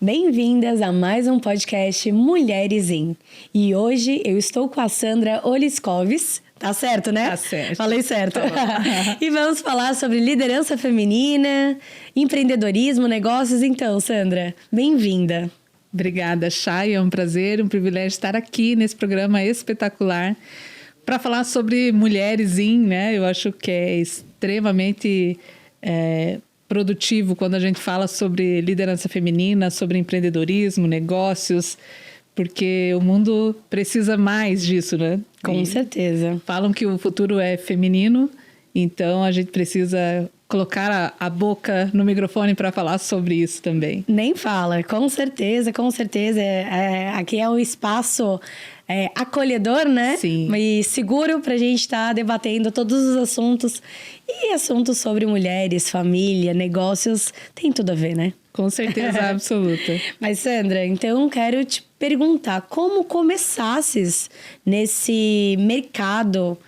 Bem-vindas a mais um podcast Mulheres em. E hoje eu estou com a Sandra Oliscoves. Tá certo, né? Tá certo. Falei certo. E vamos falar sobre liderança feminina, empreendedorismo, negócios. Então, Sandra, bem-vinda. Obrigada, Chay. É um prazer, um privilégio estar aqui nesse programa espetacular para falar sobre mulheres né? Eu acho que é extremamente produtivo quando a gente fala sobre liderança feminina, sobre empreendedorismo, negócios, porque o mundo precisa mais disso, né? Com certeza. Falam que o futuro é feminino, então a gente precisa colocar a boca no microfone para falar sobre isso também. Nem fala, com certeza, com certeza. Aqui é um espaço acolhedor, né? Sim. E seguro para a gente estar debatendo todos os assuntos. E assuntos sobre mulheres, família, negócios, tem tudo a ver, né? Com certeza absoluta. Mas, Sandra, então quero te perguntar, como começasses nesse mercado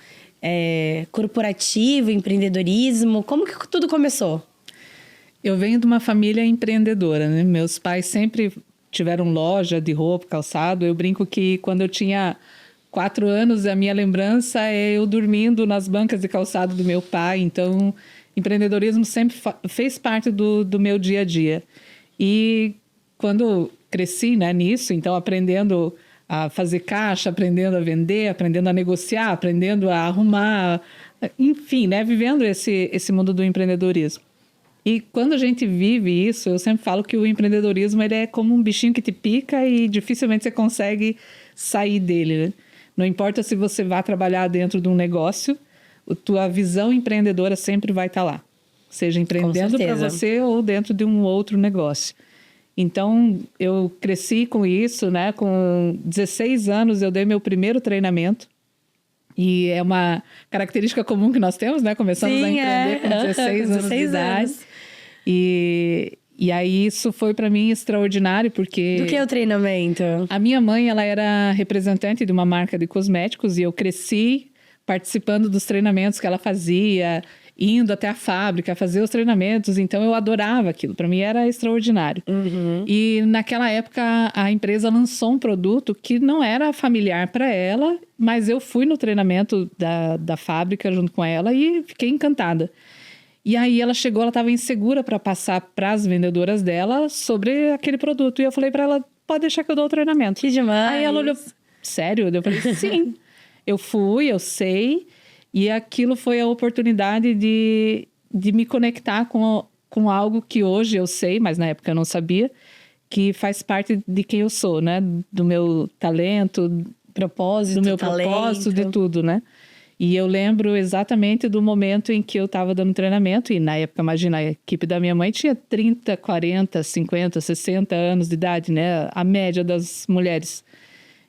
corporativo, empreendedorismo? Como que tudo começou? Eu venho de uma família empreendedora, né? Meus pais sempre tiveram loja de roupa, calçado. Eu brinco que quando eu tinha 4 anos, a minha lembrança é eu dormindo nas bancas de calçado do meu pai. Então, empreendedorismo sempre fez parte do meu dia a dia. E quando cresci, né, nisso, então aprendendo a fazer caixa, aprendendo a vender, aprendendo a negociar, aprendendo a arrumar, enfim, né, vivendo esse mundo do empreendedorismo. E quando a gente vive isso, eu sempre falo que o empreendedorismo ele é como um bichinho que te pica e dificilmente você consegue sair dele, né? Não importa se você vai trabalhar dentro de um negócio, a tua visão empreendedora sempre vai estar lá. Seja empreendendo para você ou dentro de um outro negócio. Então, eu cresci com isso, né? Com 16 anos, eu dei meu primeiro treinamento. E é uma característica comum que nós temos, né? Começamos a empreender com 16 anos de idade. E aí isso foi para mim extraordinário, porque... Do que é o treinamento? A minha mãe, ela era representante de uma marca de cosméticos e eu cresci participando dos treinamentos que ela fazia, indo até a fábrica, fazer os treinamentos. Então, eu adorava aquilo. Para mim, era extraordinário. Uhum. E naquela época, a empresa lançou um produto que não era familiar para ela, mas eu fui no treinamento da fábrica junto com ela e fiquei encantada. E aí ela chegou, ela estava insegura para passar para as vendedoras dela sobre aquele produto. E eu falei para ela, pode deixar que eu dou o treinamento. Que demais! Aí ela olhou, sério? Eu falei, sim. Eu fui, eu sei. E aquilo foi a oportunidade de me conectar com algo que hoje eu sei, mas na época eu não sabia, que faz parte de quem eu sou, né? Do meu talento, propósito, do meu talento. propósito, de tudo, né? E eu lembro exatamente do momento em que eu estava dando treinamento, e na época, imagina, a equipe da minha mãe tinha 30, 40, 50, 60 anos de idade, né? A média das mulheres.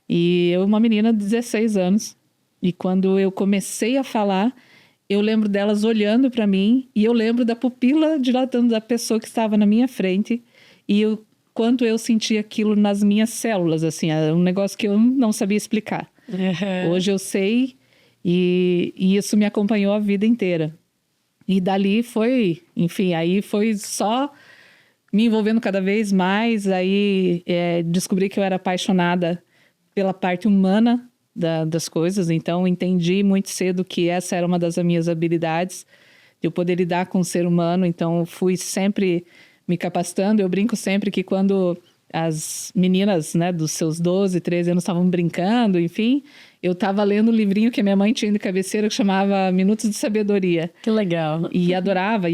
E eu, uma menina de 16 anos. E quando eu comecei a falar, eu lembro delas olhando para mim e eu lembro da pupila dilatando da pessoa que estava na minha frente e o quanto eu senti aquilo nas minhas células, assim, é um negócio que eu não sabia explicar. Uhum. Hoje eu sei e isso me acompanhou a vida inteira. E dali foi, enfim, aí foi só me envolvendo cada vez mais, aí descobri que eu era apaixonada pela parte humana das coisas, então entendi muito cedo que essa era uma das minhas habilidades, de eu poder lidar com o ser humano, então fui sempre me capacitando. Eu brinco sempre que quando as meninas, né, dos seus 12, 13 anos estavam brincando, enfim, eu estava lendo um livrinho que a minha mãe tinha de cabeceira que chamava Minutos de Sabedoria. Que legal. E adorava,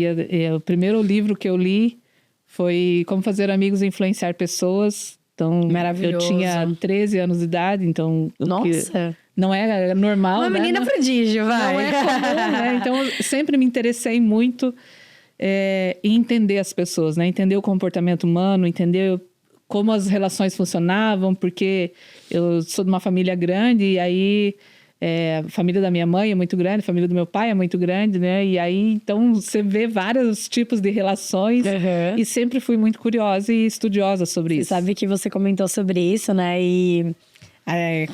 o primeiro livro que eu li foi Como Fazer Amigos e Influenciar Pessoas. Então, maravilhoso. Eu tinha 13 anos de idade, então... Nossa! Não é normal, uma menina prodígio, vai! Não é comum, né? Então, eu sempre me interessei muito em entender as pessoas, né? Entender o comportamento humano, entender como as relações funcionavam, porque eu sou de uma família grande e aí... a família da minha mãe é muito grande, a família do meu pai é muito grande, né? E aí, então, você vê vários tipos de relações. Uhum. E sempre fui muito curiosa e estudiosa sobre isso. Você sabe que você comentou sobre isso, né? E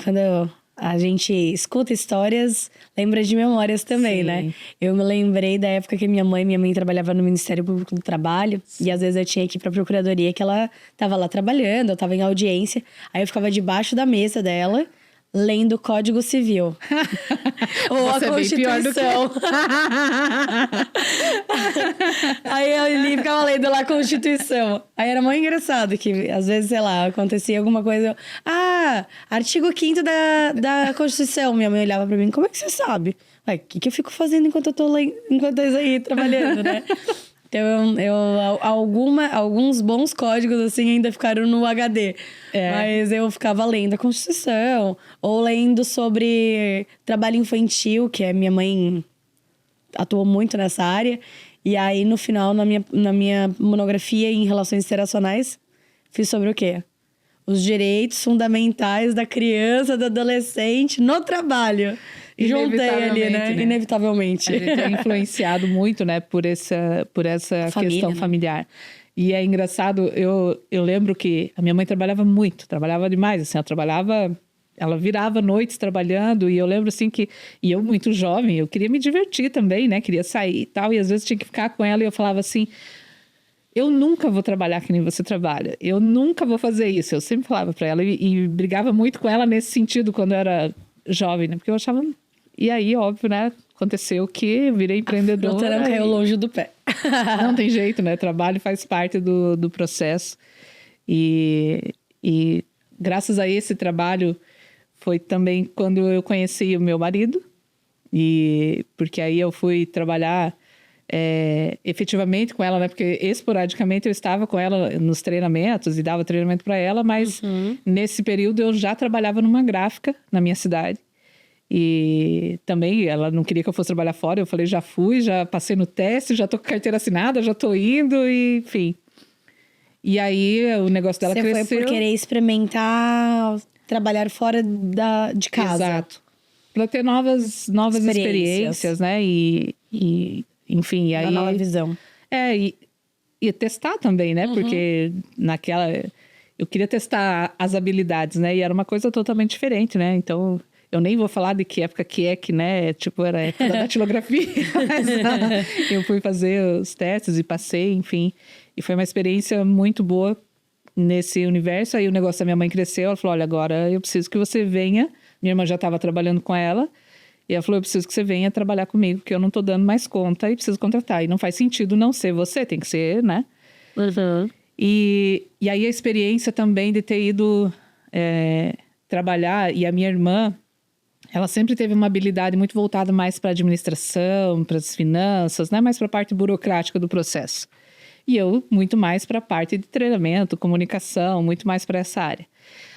quando a gente escuta histórias, lembra de memórias também, Sim. né? Eu me lembrei da época que minha mãe trabalhava no Ministério Público do Trabalho. E às vezes eu tinha que ir pra procuradoria, que ela tava lá trabalhando, eu tava em audiência. Aí eu ficava debaixo da mesa dela, lendo o Código Civil. Ou Você a é bem pior do que Constituição. Aí eu ali ficava lendo lá a Constituição. Aí era muito engraçado que, às vezes, sei lá, acontecia alguma coisa. Artigo 5º da Constituição. Minha mãe olhava pra mim, como é que você sabe? Ué, o que eu fico fazendo enquanto eu tô lendo, enquanto eu tô aí trabalhando, né? Então, alguns bons códigos, assim, ainda ficaram no HD. Mas eu ficava lendo a Constituição. Ou lendo sobre trabalho infantil, que minha mãe atuou muito nessa área. E aí, no final, na minha monografia em relações internacionais, fiz sobre o quê? Os direitos fundamentais da criança, do adolescente no trabalho. Juntei ali, né? Inevitavelmente. A gente é influenciado muito, né, por essa Família, questão familiar. E é engraçado, eu lembro que a minha mãe trabalhava demais, assim, ela virava noites trabalhando, e eu lembro, assim, e eu muito jovem, eu queria me divertir também, né, queria sair e tal, e às vezes tinha que ficar com ela, e eu falava assim, eu nunca vou trabalhar que nem você trabalha, eu nunca vou fazer isso, eu sempre falava pra ela, e brigava muito com ela nesse sentido, quando eu era jovem, né, porque eu achava... E aí, óbvio, né? Aconteceu que eu virei empreendedora. A fruta não caiu longe do pé. Não tem jeito, né? Trabalho faz parte do processo. E graças a esse trabalho foi também quando eu conheci o meu marido. Porque aí eu fui trabalhar efetivamente com ela, né? Porque esporadicamente eu estava com ela nos treinamentos e dava treinamento para ela, mas nesse período eu já trabalhava numa gráfica na minha cidade. E também ela não queria que eu fosse trabalhar fora. Eu falei, já fui, já passei no teste, já tô com carteira assinada, já tô indo, e, enfim. E aí o negócio dela cresceu. Você foi por querer experimentar trabalhar fora de casa. Exato. Para ter novas experiências, né? E enfim, aí... Uma nova visão. E testar também, né? Porque eu queria testar as habilidades, né? E era uma coisa totalmente diferente, né? Então... Eu nem vou falar de que época que né? Tipo, era a época da datilografia. Mas eu fui fazer os testes e passei, enfim. E foi uma experiência muito boa nesse universo. Aí o negócio da minha mãe cresceu. Ela falou, olha, agora eu preciso que você venha. Minha irmã já estava trabalhando com ela. E ela falou, eu preciso que você venha trabalhar comigo, porque eu não estou dando mais conta e preciso contratar. E não faz sentido não ser você, tem que ser, né? E aí a experiência também de ter ido trabalhar. E a minha irmã... Ela sempre teve uma habilidade muito voltada mais para a administração, para as finanças, né? Mais para a parte burocrática do processo. E eu, muito mais para a parte de treinamento, comunicação, muito mais para essa área.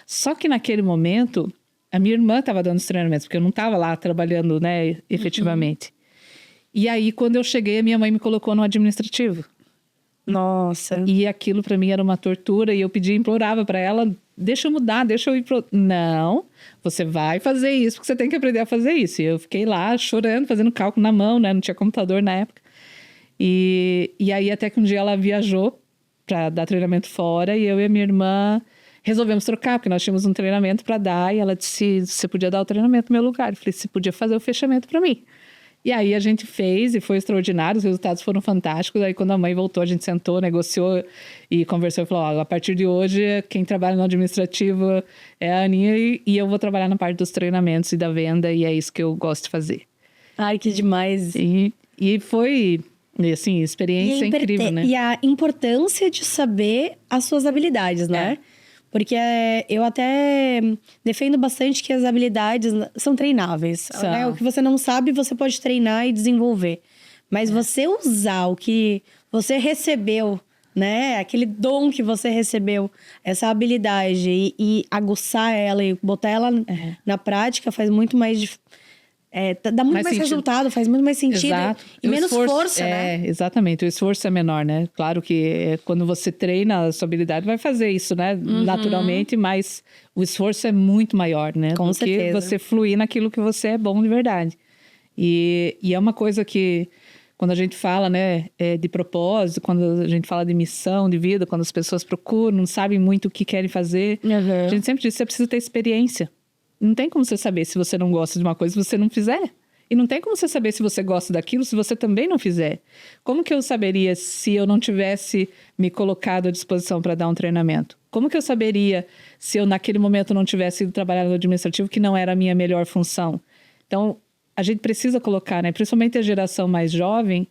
Só que naquele momento, a minha irmã estava dando os treinamentos, porque eu não estava lá trabalhando, né, efetivamente. E aí, quando eu cheguei, a minha mãe me colocou no administrativo. Nossa. E aquilo para mim era uma tortura, e eu implorava para ela, deixa eu mudar, deixa eu ir pro... Não, você vai fazer isso, porque você tem que aprender a fazer isso. E eu fiquei lá chorando, fazendo cálculo na mão, né? Não tinha computador na época. E aí até que um dia ela viajou para dar treinamento fora, e eu e a minha irmã resolvemos trocar, porque nós tínhamos um treinamento para dar, e ela disse, você podia dar o treinamento no meu lugar. Eu falei, você podia fazer o fechamento para mim. E aí a gente fez e foi extraordinário, os resultados foram fantásticos. Aí quando a mãe voltou, a gente sentou, negociou e conversou e falou, a partir de hoje, quem trabalha no administrativo é a Aninha e eu vou trabalhar na parte dos treinamentos e da venda, e é isso que eu gosto de fazer. Ai, que demais. E foi, assim, experiência incrível, né? E a importância de saber as suas habilidades, né? Porque eu até defendo bastante que as habilidades são treináveis. Né? O que você não sabe, você pode treinar e desenvolver. Mas você usar o que você recebeu, né? Aquele dom que você recebeu, essa habilidade, e aguçar ela e botar ela na prática faz muito mais... dá muito mais resultado, faz muito mais sentido. Exato. E menos força, né? Exatamente, o esforço é menor, né? Claro que quando você treina a sua habilidade, vai fazer isso, né? Naturalmente, mas o esforço é muito maior, né? Com certeza. Que você fluir naquilo que você é bom de verdade. E é uma coisa que, quando a gente fala, né, de propósito, quando a gente fala de missão, de vida, quando as pessoas procuram, não sabem muito o que querem fazer, a gente sempre diz que você precisa ter experiência. Não tem como você saber se você não gosta de uma coisa se você não fizer. E não tem como você saber se você gosta daquilo se você também não fizer. Como que eu saberia se eu não tivesse me colocado à disposição para dar um treinamento? Como que eu saberia se eu naquele momento não tivesse ido trabalhar no administrativo, que não era a minha melhor função? Então, a gente precisa colocar, né? Principalmente a geração mais jovem,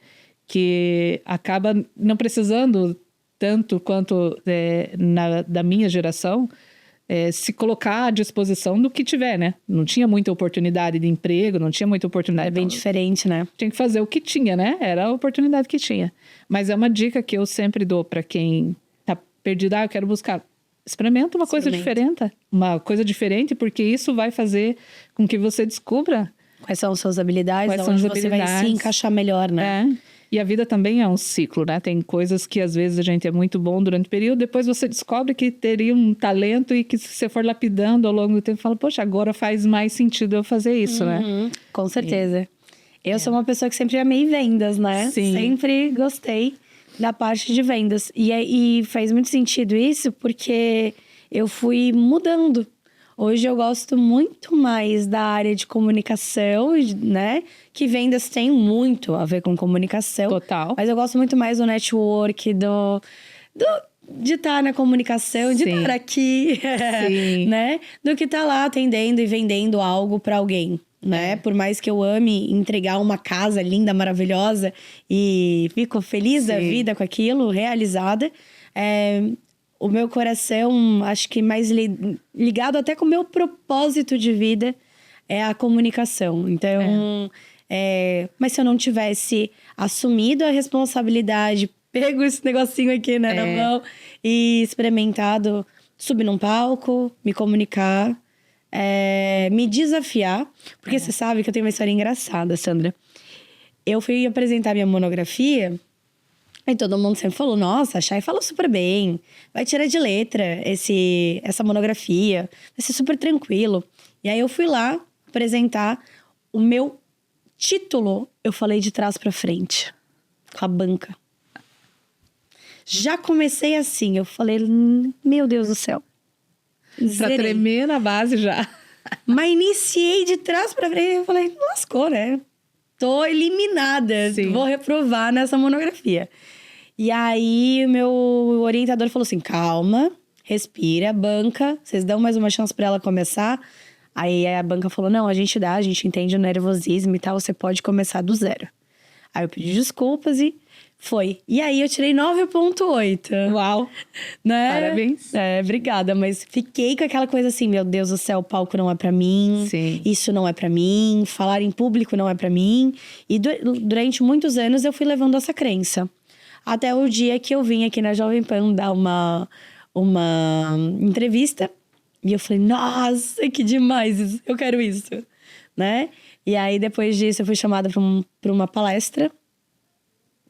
que acaba não precisando tanto quanto da minha geração, se colocar à disposição do que tiver, né? Não tinha muita oportunidade de emprego, não tinha muita oportunidade. É bem diferente, né? Tinha que fazer o que tinha, né? Era a oportunidade que tinha. Mas é uma dica que eu sempre dou para quem tá perdido. Eu quero buscar. Experimenta uma coisa diferente. Uma coisa diferente, porque isso vai fazer com que você descubra quais são as suas habilidades, quais são as você vai se encaixar melhor, né? E a vida também é um ciclo, né? Tem coisas que às vezes a gente é muito bom durante o período, depois você descobre que teria um talento e que se você for lapidando ao longo do tempo, fala, poxa, agora faz mais sentido eu fazer isso, né? Com certeza. Eu sou uma pessoa que sempre amei vendas, né? Sim. Sempre gostei da parte de vendas. E faz muito sentido isso porque eu fui mudando. Hoje eu gosto muito mais da área de comunicação, né? Que vendas tem muito a ver com comunicação. Total. Mas eu gosto muito mais do network, de estar na comunicação, de estar aqui, né? Do que estar lá atendendo e vendendo algo para alguém, né? Por mais que eu ame entregar uma casa linda, maravilhosa e fico feliz da vida com aquilo, realizada, o meu coração, acho que mais ligado até com o meu propósito de vida, é a comunicação. Então, mas se eu não tivesse assumido a responsabilidade, pego esse negocinho aqui, né, na mão, e experimentado subir num palco, me comunicar, me desafiar. Porque você sabe que eu tenho uma história engraçada, Sandra. Eu fui apresentar minha monografia... E todo mundo sempre falou, nossa, a Chay falou super bem, vai tirar de letra essa monografia, vai ser super tranquilo. E aí eu fui lá apresentar o meu título, eu falei de trás pra frente, com a banca. Já comecei assim, eu falei, meu Deus do céu. Pra tremer na base já. Mas iniciei de trás pra frente, eu falei, lascou, né? Tô eliminada, vou reprovar nessa monografia. E aí, o meu orientador falou assim, calma, respira, banca, vocês dão mais uma chance pra ela começar? Aí a banca falou, não, a gente entende o nervosismo e tal, você pode começar do zero. Aí eu pedi desculpas e foi. E aí eu tirei 9,8. Uau! Né? Parabéns. Obrigada, mas fiquei com aquela coisa assim, meu Deus do céu, o palco não é pra mim. Sim. Isso não é pra mim, falar em público não é pra mim. E durante muitos anos eu fui levando essa crença. Até o dia que eu vim aqui na Jovem Pan dar uma entrevista. E eu falei, nossa, que demais isso, eu quero isso, né? E aí, depois disso, eu fui chamada pra uma palestra.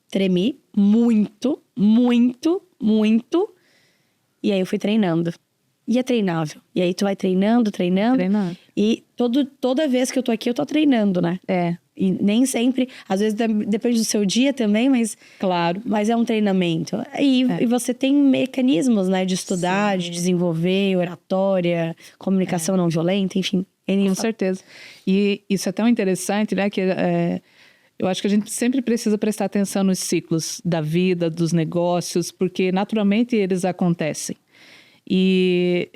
Tremi muito, muito, muito. E aí, eu fui treinando. E é treinável. E aí, tu vai treinando. E toda vez que eu tô aqui, eu tô treinando, né? E nem sempre... Às vezes, depende do seu dia também, mas... Claro. Mas é um treinamento. E você tem mecanismos, né? De estudar, de desenvolver oratória, comunicação não violenta, enfim. Com certeza. E isso é tão interessante, né? Que eu acho que a gente sempre precisa prestar atenção nos ciclos da vida, dos negócios, porque naturalmente eles acontecem. E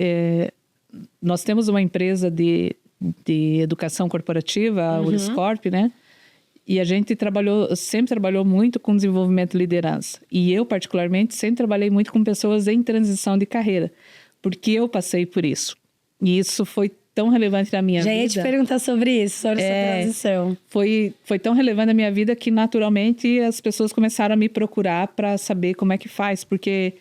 nós temos uma empresa de educação corporativa, a Uliscorp, né? E a gente sempre trabalhou muito com desenvolvimento de liderança. E eu, particularmente, sempre trabalhei muito com pessoas em transição de carreira, porque eu passei por isso. E isso foi tão relevante na minha vida. Já ia te perguntar sobre isso, sobre essa transição. Foi tão relevante na minha vida que, naturalmente, as pessoas começaram a me procurar para saber como é que faz, porque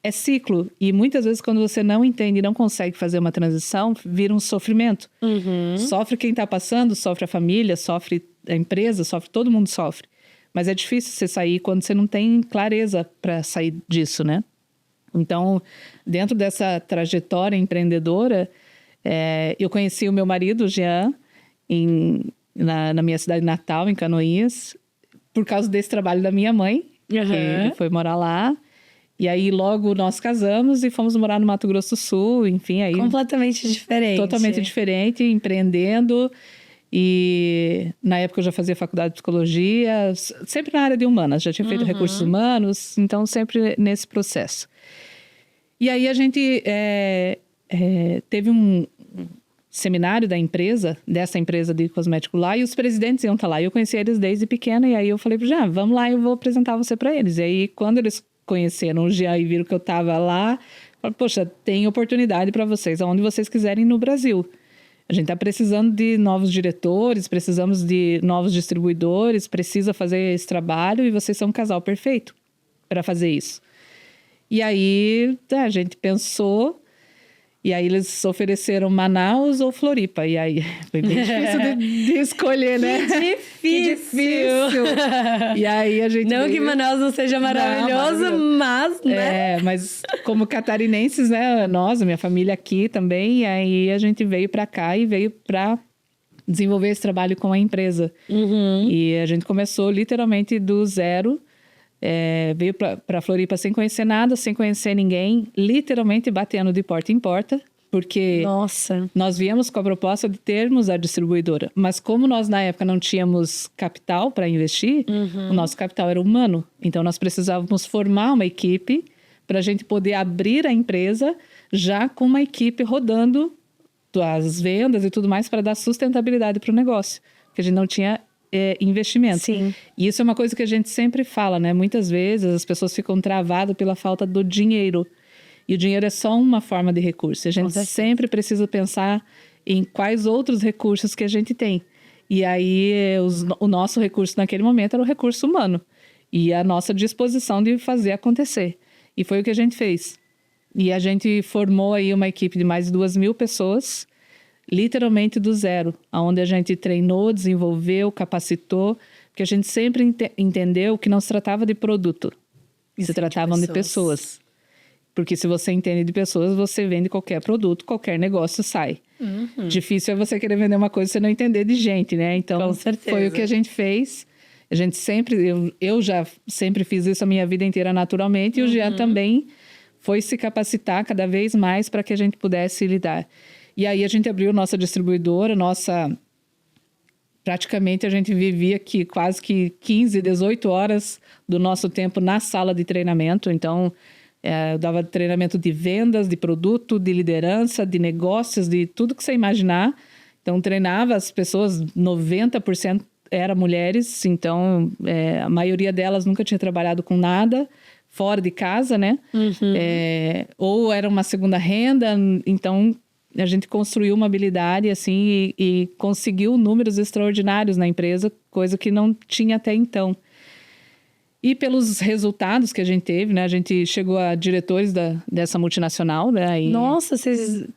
é ciclo. E muitas vezes, quando você não entende e não consegue fazer uma transição, vira um sofrimento. Sofre quem está passando, sofre a família, sofre a empresa, todo mundo sofre. Mas é difícil você sair quando você não tem clareza para sair disso, né? Então, dentro dessa trajetória empreendedora, eu conheci o meu marido, o Jean, na minha cidade natal, em Canoinhas, por causa desse trabalho da minha mãe, que foi morar lá. E aí logo nós casamos e fomos morar no Mato Grosso do Sul, enfim, aí Completamente diferente. totalmente diferente, empreendendo. E na época eu já fazia faculdade de psicologia, sempre na área de humanas, já tinha feito recursos humanos, então sempre nesse processo. E aí a gente teve um seminário da empresa, dessa empresa de cosmético lá, e os presidentes iam estar lá. Eu conheci eles desde pequena, e aí eu falei pro Jean, vamos lá, eu vou apresentar você para eles. E aí quando eles conheceram o Jean e viram que eu estava lá, falaram, poxa, tem oportunidade para vocês, aonde vocês quiserem no Brasil. A gente está precisando de novos diretores, precisamos de novos distribuidores, precisa fazer esse trabalho e vocês são um casal perfeito para fazer isso. E aí a gente pensou, e aí eles ofereceram Manaus ou Floripa. E aí foi bem difícil de escolher, né? Que difícil! E aí a gente Não que Manaus não seja maravilhoso, mas, né? Mas como catarinenses, né? Nós, a minha família aqui também, e aí a gente veio para cá e veio para desenvolver esse trabalho com a empresa. E a gente começou literalmente do zero. Veio para Floripa sem conhecer nada, sem conhecer ninguém, literalmente batendo de porta em porta, porque nós viemos com a proposta de termos a distribuidora, mas como nós na época não tínhamos capital para investir, o nosso capital era humano, então nós precisávamos formar uma equipe para a gente poder abrir a empresa já com uma equipe rodando as vendas e tudo mais para dar sustentabilidade para o negócio, porque a gente não tinha investimento. Sim. E isso é uma coisa que a gente sempre fala, né? Muitas vezes as pessoas ficam travadas pela falta do dinheiro. E o dinheiro é só uma forma de recurso. A gente sempre precisa pensar em quais outros recursos que a gente tem. E aí o nosso recurso naquele momento era o recurso humano. E a nossa disposição de fazer acontecer. E foi o que a gente fez. E a gente formou aí uma equipe de mais de 2.000 pessoas, literalmente do zero, onde a gente treinou, desenvolveu, capacitou, porque a gente sempre entendeu que não se tratava de produto, se tratavam de pessoas. Porque se você entende de pessoas, você vende qualquer produto, qualquer negócio sai. Difícil é você querer vender uma coisa e você não entender de gente, né? Então, com certeza. Foi o que a gente fez. A gente sempre, eu já sempre fiz isso a minha vida inteira naturalmente, e o Jean também foi se capacitar cada vez mais para que a gente pudesse lidar. E aí a gente abriu nossa distribuidora, praticamente a gente vivia aqui quase que 15, 18 horas do nosso tempo na sala de treinamento. Então, eu dava treinamento de vendas, de produto, de liderança, de negócios, de tudo que você imaginar. Então, treinava as pessoas, 90% eram mulheres, então a maioria delas nunca tinha trabalhado com nada fora de casa, né? Ou era uma segunda renda, então a gente construiu uma habilidade assim e conseguiu números extraordinários na empresa, coisa que não tinha até então. E pelos resultados que a gente teve, né? A gente chegou a diretores dessa multinacional, né? E Nossa, vocês...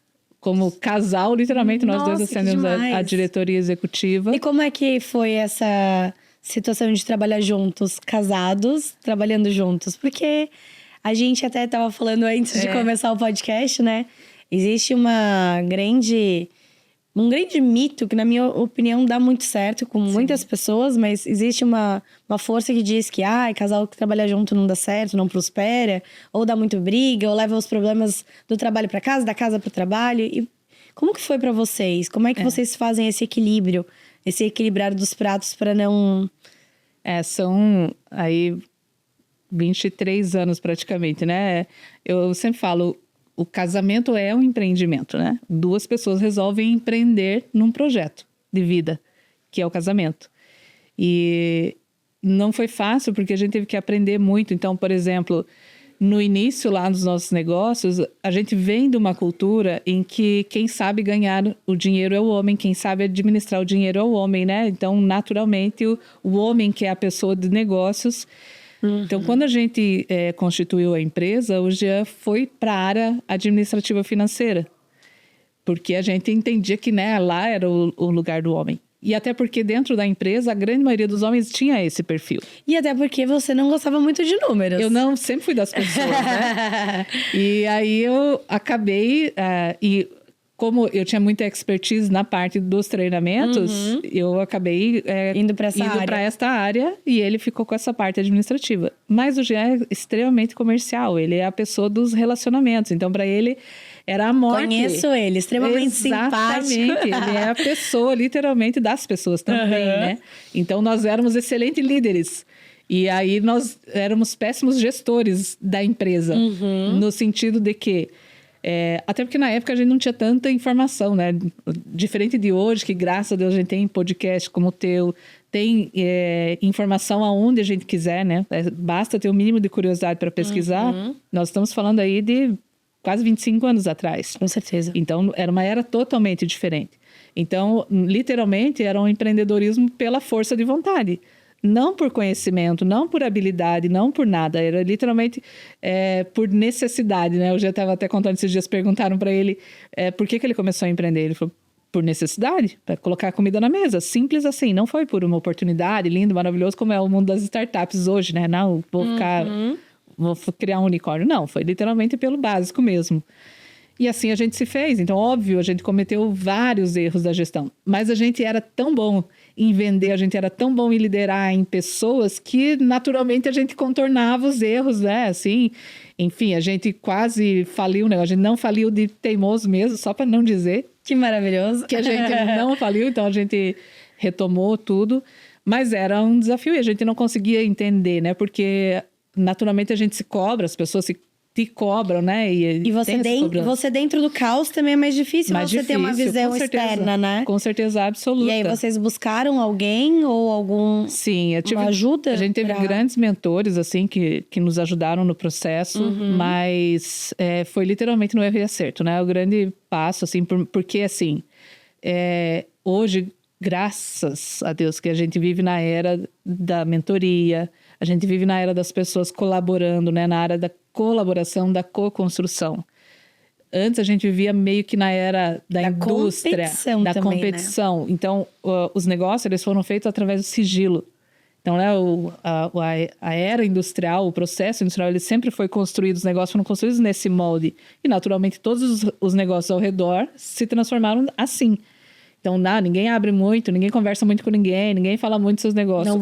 Como casal, literalmente, nós dois ascendemos a diretoria executiva. E como é que foi essa situação de trabalhar juntos, casados, trabalhando juntos? Porque a gente até estava falando antes de começar o podcast, né? Existe um grande mito que, na minha opinião, dá muito certo com muitas pessoas, mas existe uma força que diz que casal que trabalha junto não dá certo, não prospera, ou dá muito briga, ou leva os problemas do trabalho para casa, da casa para o trabalho. E como que foi para vocês? Como é que vocês fazem esse equilíbrio, esse equilibrar dos pratos para não... São aí 23 anos praticamente, né? Eu sempre falo, o casamento é um empreendimento, né? 2 pessoas resolvem empreender num projeto de vida, que é o casamento. E não foi fácil, porque a gente teve que aprender muito. Então, por exemplo, no início lá dos nossos negócios, a gente vem de uma cultura em que quem sabe ganhar o dinheiro é o homem, quem sabe administrar o dinheiro é o homem, né? Então, naturalmente, o homem que é a pessoa de negócios... Então, quando a gente constituiu a empresa, o Jean foi para a área administrativa financeira. Porque a gente entendia que lá era o lugar do homem. E até porque dentro da empresa, a grande maioria dos homens tinha esse perfil. E até porque você não gostava muito de números. Eu não, sempre fui das pessoas, né? E aí eu acabei... como eu tinha muita expertise na parte dos treinamentos, eu acabei Indo pra esta área e ele ficou com essa parte administrativa. Mas o Jean é extremamente comercial, ele é a pessoa dos relacionamentos. Então, para ele, era a morte. Conheço ele, extremamente simpático. Exatamente, ele é a pessoa, literalmente, das pessoas também, né? Então, nós éramos excelentes líderes. E aí, nós éramos péssimos gestores da empresa. No sentido de que... até porque na época a gente não tinha tanta informação, né? Diferente de hoje, que graças a Deus a gente tem podcast como o teu, tem informação aonde a gente quiser, né? Basta ter o mínimo de curiosidade para pesquisar. Nós estamos falando aí de quase 25 anos atrás. Com certeza. Então, era uma era totalmente diferente. Então, literalmente, era um empreendedorismo pela força de vontade. Não por conhecimento, não por habilidade, não por nada. Era literalmente por necessidade, né? Eu já estava até contando esses dias, perguntaram para ele por que ele começou a empreender. Ele falou, por necessidade, para colocar comida na mesa. Simples assim, não foi por uma oportunidade, lindo, maravilhoso, como é o mundo das startups hoje, né? Não, vou criar um unicórnio. Não, foi literalmente pelo básico mesmo. E assim a gente se fez. Então, óbvio, a gente cometeu vários erros da gestão. Mas a gente era tão bom em vender, a gente era tão bom em liderar em pessoas que, naturalmente, a gente contornava os erros, né? Assim, enfim, a gente quase faliu, né? A gente não faliu de teimoso mesmo, só para não dizer. Que maravilhoso. Que a gente não faliu, então a gente retomou tudo. Mas era um desafio e a gente não conseguia entender, né? Porque, naturalmente, a gente se cobra, as pessoas te cobram, né? E você dentro do caos também é mais difícil ter uma visão externa, né? Com certeza absoluta. E aí vocês buscaram alguém ou algum... Sim, uma ajuda? A gente teve grandes mentores, assim, que nos ajudaram no processo, mas foi literalmente no erro e acerto, né? O grande passo, assim, porque, assim, hoje, graças a Deus, que a gente vive na era da mentoria, a gente vive na era das pessoas colaborando, né? Na área da colaboração, da co-construção. Antes a gente vivia meio que na era da indústria, da competição. Né? Então, os negócios eles foram feitos através do sigilo. Então, né, a era industrial, o processo industrial, ele sempre foi construído, os negócios foram construídos nesse molde. E, naturalmente, todos os negócios ao redor se transformaram assim. Então, ninguém abre muito, ninguém conversa muito com ninguém fala muito dos seus negócios. Não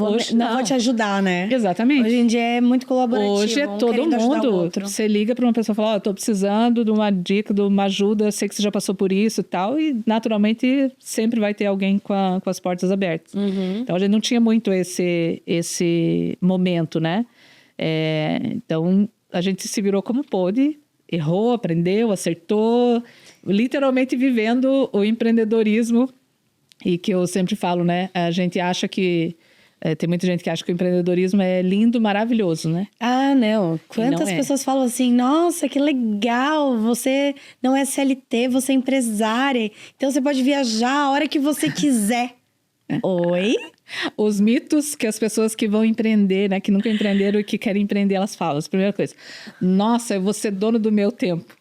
vou te ajudar, né? Exatamente. Hoje em dia é muito colaborativo. Hoje é todo mundo. Você liga para uma pessoa e fala, tô precisando de uma dica, de uma ajuda, sei que você já passou por isso e tal. E, naturalmente, sempre vai ter alguém com as portas abertas. Então, a gente não tinha muito esse momento, né? Então, a gente se virou como pôde, errou, aprendeu, acertou... Literalmente vivendo o empreendedorismo e que eu sempre falo, né? A gente acha que... tem muita gente que acha que o empreendedorismo é lindo, maravilhoso, né? Ah, não. Quantas pessoas falam assim, nossa, que legal, você não é CLT, você é empresária, então você pode viajar a hora que você quiser. Oi? Os mitos que as pessoas que vão empreender, né? Que nunca empreenderam e que querem empreender, elas falam. A primeira coisa, nossa, eu vou ser dono do meu tempo.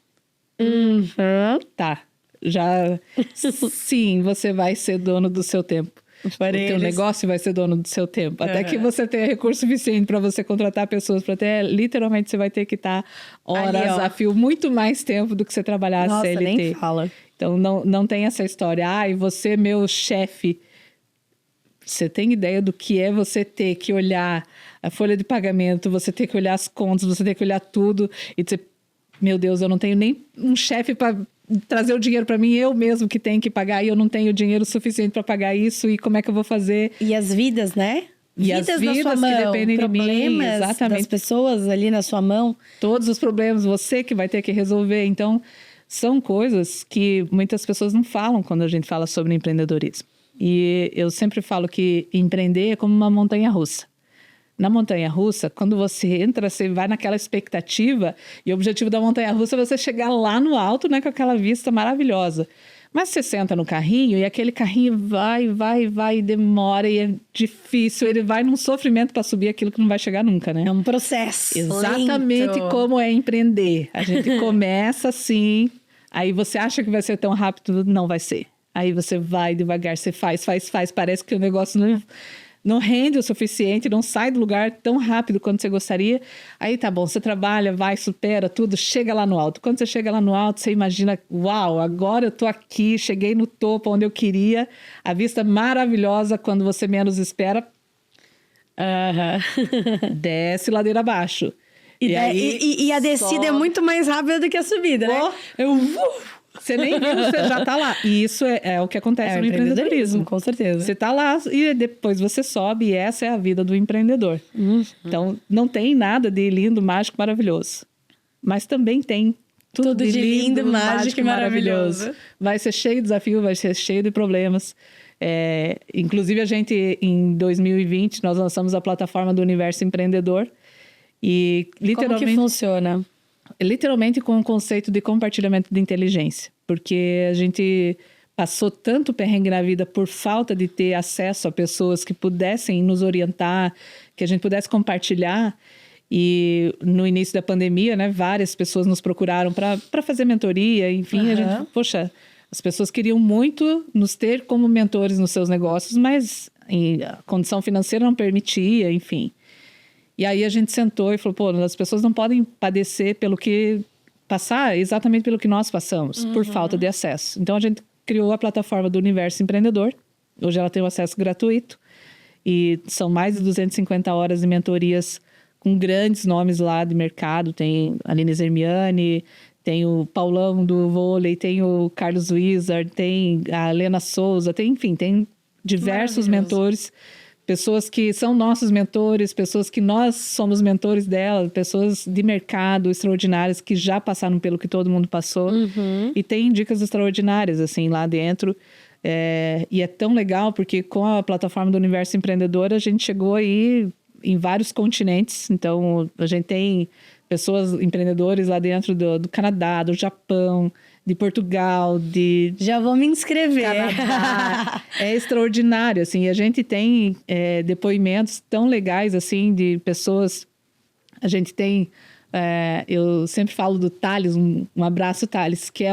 Tá, já sim, você vai ser dono do seu tempo. O teu negócio vai ser dono do seu tempo. Até que você tenha recurso suficiente para você contratar pessoas para ter, literalmente você vai ter que estar horas a fio, muito mais tempo do que você trabalhar a CLT. Nem fala. Então não tem essa história, e você meu chefe. Você tem ideia do que é você ter que olhar a folha de pagamento, você ter que olhar as contas, você ter que olhar tudo e dizer, meu Deus, eu não tenho nem um chefe para trazer o dinheiro para mim, eu mesmo que tenho que pagar e eu não tenho dinheiro suficiente para pagar isso e como é que eu vou fazer? E as vidas, né? E as vidas na sua mão, que dependem de mim, exatamente. Das pessoas ali na sua mão. Todos os problemas você que vai ter que resolver. Então, são coisas que muitas pessoas não falam quando a gente fala sobre empreendedorismo. E eu sempre falo que empreender é como uma montanha-russa. Na montanha-russa, quando você entra, você vai naquela expectativa e o objetivo da montanha-russa é você chegar lá no alto, né, com aquela vista maravilhosa. Mas você senta no carrinho e aquele carrinho vai, demora e é difícil. Ele vai num sofrimento para subir aquilo que não vai chegar nunca, né? É um processo. Exatamente lento. Como é empreender. A gente começa assim, aí você acha que vai ser tão rápido, não vai ser. Aí você vai devagar, você faz. Parece que o negócio não rende o suficiente, não sai do lugar tão rápido quanto você gostaria. Aí tá bom, você trabalha, vai, supera tudo, chega lá no alto. Quando você chega lá no alto, você imagina, uau, agora eu tô aqui, cheguei no topo onde eu queria, a vista maravilhosa, quando você menos espera, desce ladeira abaixo. E a descida é muito mais rápida do que a subida, né? Você nem viu, você já tá lá. E isso é o que acontece no empreendedorismo. Com certeza. Você tá lá e depois você sobe, e essa é a vida do empreendedor. Então, não tem nada de lindo, mágico, maravilhoso. Mas também tem tudo de lindo, mágico e maravilhoso. Vai ser cheio de desafio, vai ser cheio de problemas. Inclusive, a gente, em 2020, nós lançamos a plataforma do Universo Empreendedor. E literalmente... Como que funciona? Literalmente com o conceito de compartilhamento de inteligência. Porque a gente passou tanto perrengue na vida por falta de ter acesso a pessoas que pudessem nos orientar, que a gente pudesse compartilhar. E no início da pandemia, né, várias pessoas nos procuraram para fazer mentoria. Enfim, a gente, poxa, as pessoas queriam muito nos ter como mentores nos seus negócios, mas a condição financeira não permitia, enfim. E aí a gente sentou e falou, pô, as pessoas não podem padecer passar exatamente pelo que nós passamos, por falta de acesso. Então a gente criou a plataforma do Universo Empreendedor. Hoje ela tem um acesso gratuito e são mais de 250 horas de mentorias com grandes nomes lá de mercado. Tem a Aline Zermiani, tem o Paulão do vôlei, tem o Carlos Wizard, tem a Helena Souza, tem diversos mentores. Pessoas que são nossos mentores, pessoas que nós somos mentores dela, pessoas de mercado extraordinárias que já passaram pelo que todo mundo passou. E tem dicas extraordinárias, assim, lá dentro. E é tão legal porque com a plataforma do Universo Empreendedor a gente chegou aí em vários continentes. Então, a gente tem pessoas, empreendedores lá dentro do Canadá, do Japão, de Portugal, Já vou me inscrever. Canadá. É extraordinário, assim. A gente tem depoimentos tão legais, assim, de pessoas... A gente tem... eu sempre falo do Thales, um abraço, Thales, que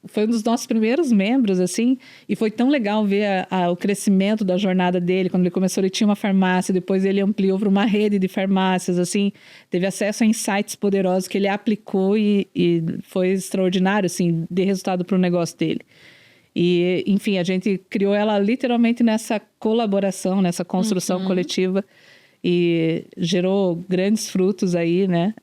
foi um dos nossos primeiros membros, assim, e foi tão legal ver o crescimento da jornada dele. Quando ele começou, ele tinha uma farmácia, depois ele ampliou para uma rede de farmácias, assim, teve acesso a insights poderosos que ele aplicou e foi extraordinário, assim, de resultado para o negócio dele. E, enfim, a gente criou ela literalmente nessa colaboração, nessa construção coletiva, e gerou grandes frutos aí, né?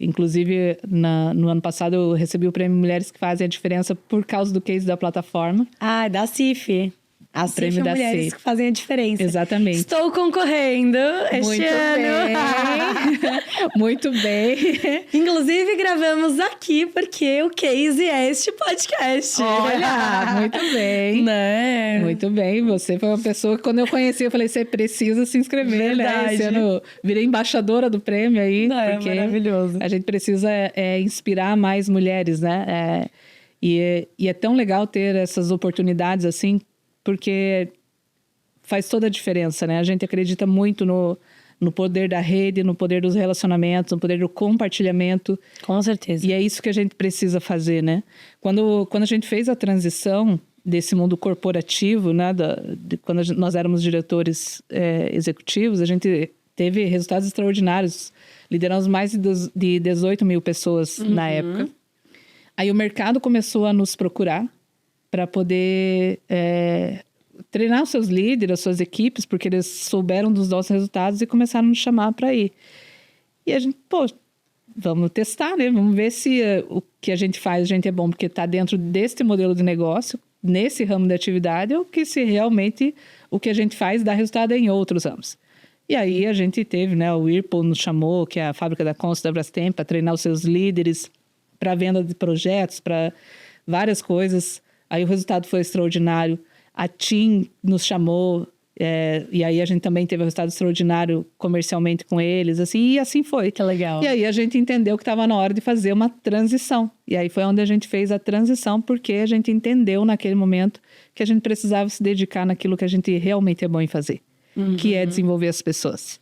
Inclusive, no ano passado, eu recebi o prêmio Mulheres que Fazem a Diferença por causa do case da plataforma. Da CIF. A CIF é Mulheres que Fazem a Diferença. Exatamente. Estou concorrendo este ano. Muito bem. Inclusive, gravamos aqui porque o case é este podcast. Olha, muito bem. Né? Muito bem. Você foi uma pessoa que, quando eu conheci, eu falei, você precisa se inscrever, né? Esse ano virei embaixadora do prêmio aí. Porque é maravilhoso. A gente precisa inspirar mais mulheres, né? E é tão legal ter essas oportunidades, assim, porque faz toda a diferença, né? A gente acredita muito no poder da rede, no poder dos relacionamentos, no poder do compartilhamento. Com certeza. E é isso que a gente precisa fazer, né? Quando a gente fez a transição desse mundo corporativo, né? Quando nós éramos diretores executivos, a gente teve resultados extraordinários. Lideramos mais de 18 mil pessoas na época. Aí o mercado começou a nos procurar para poder treinar os seus líderes, as suas equipes, porque eles souberam dos nossos resultados e começaram a nos chamar para ir. E a gente, vamos testar, né? Vamos ver se o que a gente faz, a gente é bom porque está dentro deste modelo de negócio, nesse ramo de atividade, ou que se realmente o que a gente faz dá resultado em outros ramos. E aí a gente teve, né? O Whirlpool nos chamou, que é a fábrica da Consul da Brastemp, para treinar os seus líderes para venda de projetos, para várias coisas. Aí o resultado foi extraordinário. A TIM nos chamou, e aí a gente também teve um resultado extraordinário comercialmente com eles, assim, e assim foi. Que legal. E aí a gente entendeu que estava na hora de fazer uma transição. E aí foi onde a gente fez a transição, porque a gente entendeu naquele momento que a gente precisava se dedicar naquilo que a gente realmente é bom em fazer, que é desenvolver as pessoas.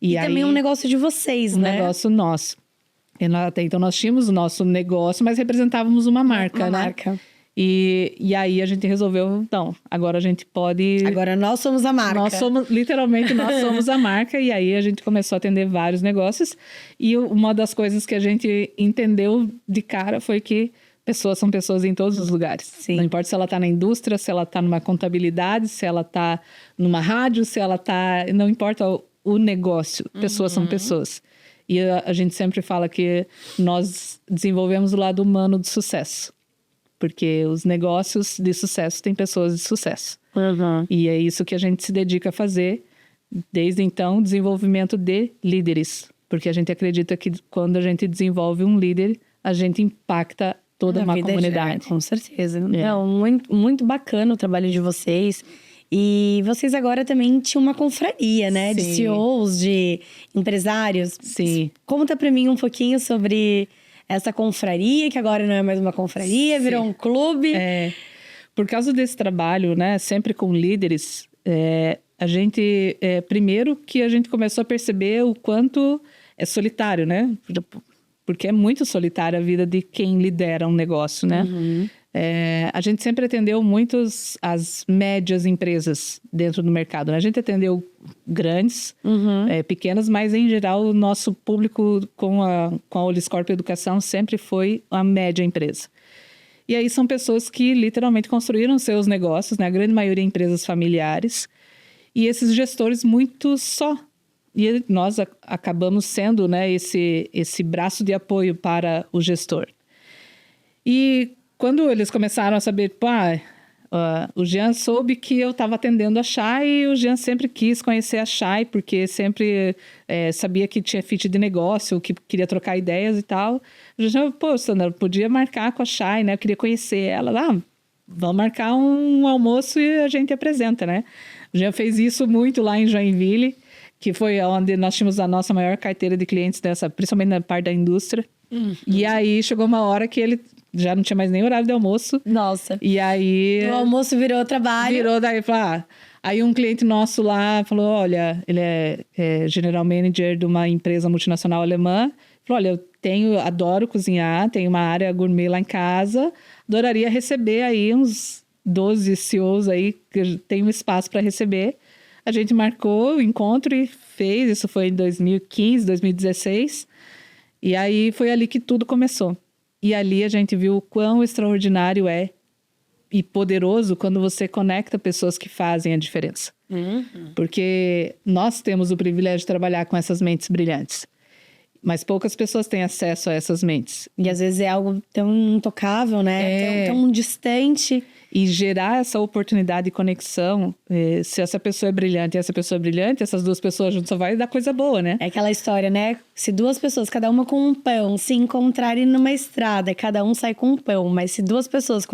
E aí, também um negócio de vocês, né? Um negócio nosso. Então nós tínhamos o nosso negócio, mas representávamos uma marca, né? Marca. E aí a gente resolveu, não, agora a gente pode... Agora nós somos a marca. Literalmente, nós somos a marca. E aí a gente começou a atender vários negócios. E uma das coisas que a gente entendeu de cara foi que pessoas são pessoas em todos os lugares. Sim. Não importa se ela está na indústria, se ela está numa contabilidade, se ela está numa rádio, se ela está... Não importa o negócio, pessoas são pessoas. E a gente sempre fala que nós desenvolvemos o lado humano do sucesso. Porque os negócios de sucesso têm pessoas de sucesso. Uhum. E é isso que a gente se dedica a fazer. Desde então, desenvolvimento de líderes. Porque a gente acredita que quando a gente desenvolve um líder, a gente impacta toda uma comunidade. Com certeza. Então, muito, muito bacana o trabalho de vocês. E vocês agora também tinham uma confraria, né? Sim. De CEOs, de empresários. Sim. Conta pra mim um pouquinho sobre essa confraria, que agora não é mais uma confraria, virou um clube. Por causa desse trabalho, né? Sempre com líderes, a gente... primeiro que a gente começou a perceber o quanto é solitário, né? Porque é muito solitária a vida de quem lidera um negócio, né? Uhum. A gente sempre atendeu muitos as médias empresas dentro do mercado, né? A gente atendeu grandes, pequenas, mas em geral o nosso público com a Oliscorp Educação sempre foi a média empresa. E aí são pessoas que literalmente construíram seus negócios, né? A grande maioria empresas familiares, e esses gestores muito só. E nós acabamos sendo, né, esse braço de apoio para o gestor. E quando eles começaram a saber, o Jean soube que eu estava atendendo a Chay e o Jean sempre quis conhecer a Chay, porque sempre sabia que tinha fit de negócio, que queria trocar ideias e tal. O Jean, Sandra, podia marcar com a Chay, né? Eu queria conhecer ela. Vamos marcar um almoço e a gente apresenta, né? O Jean fez isso muito lá em Joinville, que foi onde nós tínhamos a nossa maior carteira de clientes principalmente na parte da indústria. E aí chegou uma hora que ele já não tinha mais nem horário de almoço. Nossa. E aí... O almoço virou trabalho. Virou daí, aí um cliente nosso lá falou, olha, ele é general manager de uma empresa multinacional alemã. Falou, olha, adoro cozinhar, tenho uma área gourmet lá em casa, adoraria receber aí uns 12 CEOs aí, que tem um espaço para receber. A gente marcou o encontro e fez, isso foi em 2015, 2016. E aí foi ali que tudo começou. E ali a gente viu o quão extraordinário é e poderoso quando você conecta pessoas que fazem a diferença. Porque nós temos o privilégio de trabalhar com essas mentes brilhantes. Mas poucas pessoas têm acesso a essas mentes. E às vezes é algo tão intocável, né? Tão distante. E gerar essa oportunidade de conexão, se essa pessoa é brilhante e essa pessoa é brilhante, essas duas pessoas juntas só vai dar coisa boa, né? É aquela história, né? Se duas pessoas, cada uma com um pão, se encontrarem numa estrada, cada um sai com um pão. Mas se duas pessoas,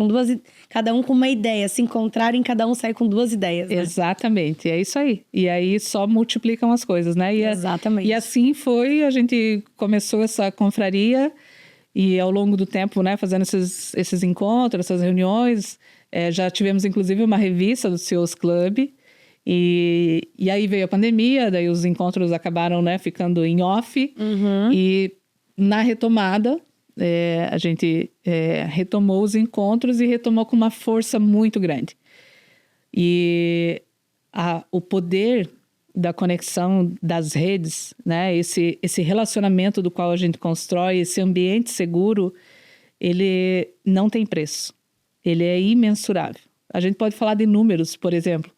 cada um com uma ideia, se encontrarem, cada um sai com duas ideias, né? Exatamente, é isso aí. E aí só multiplicam as coisas, né? Exatamente. E assim foi, a gente começou essa confraria e ao longo do tempo, né, fazendo esses encontros, essas reuniões... já tivemos, inclusive, uma revista do CEOs Club. E aí veio a pandemia, daí os encontros acabaram, né, ficando em off. E na retomada, a gente retomou os encontros e retomou com uma força muito grande. E o poder da conexão das redes, né, esse relacionamento do qual a gente constrói, esse ambiente seguro, ele não tem preço. Ele é imensurável. A gente pode falar de números, por exemplo.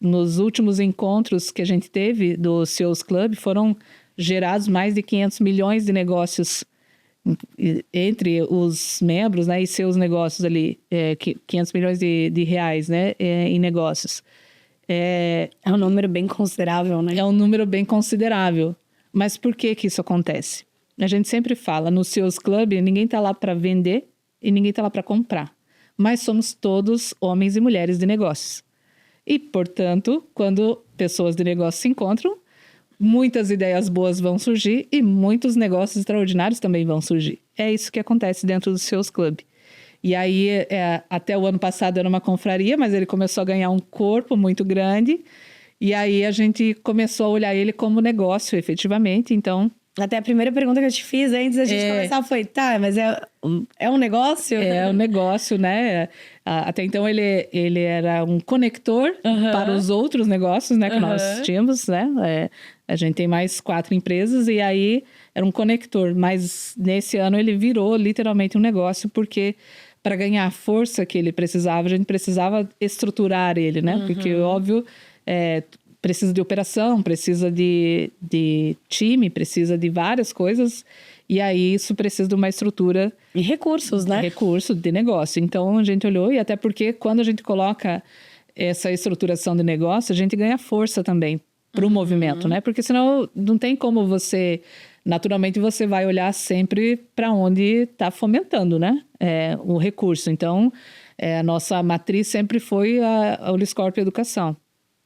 Nos últimos encontros que a gente teve do CEOs Club, foram gerados mais de 500 milhões de negócios entre os membros, né, e seus negócios ali, 500 milhões de reais, né, em negócios. É um número bem considerável, né? É um número bem considerável. Mas por que isso acontece? A gente sempre fala, no CEOs Club, ninguém está lá para vender e ninguém está lá para comprar. Mas somos todos homens e mulheres de negócios. E, portanto, quando pessoas de negócio se encontram, muitas ideias boas vão surgir e muitos negócios extraordinários também vão surgir. É isso que acontece dentro do CEOs Club. E aí, até o ano passado era uma confraria, mas ele começou a ganhar um corpo muito grande. E aí a gente começou a olhar ele como negócio, efetivamente. Então, Até a primeira pergunta que eu te fiz antes da gente começar foi, tá, mas é um negócio? É um negócio, né? Até então ele era um conector para os outros negócios, né? Que nós tínhamos, né? A gente tem mais 4 empresas e aí era um conector. Mas nesse ano ele virou literalmente um negócio porque para ganhar a força que ele precisava, a gente precisava estruturar ele, né? Porque, óbvio, precisa de operação, precisa de time, precisa de várias coisas. E aí isso precisa de uma estrutura... E recursos, né? Recurso de negócio. Então a gente olhou e até porque quando a gente coloca essa estruturação de negócio, a gente ganha força também para o movimento, né? Porque senão não tem como você... Naturalmente você vai olhar sempre para onde está fomentando, né? O recurso. Então a nossa matriz sempre foi a Uliscorp Educação.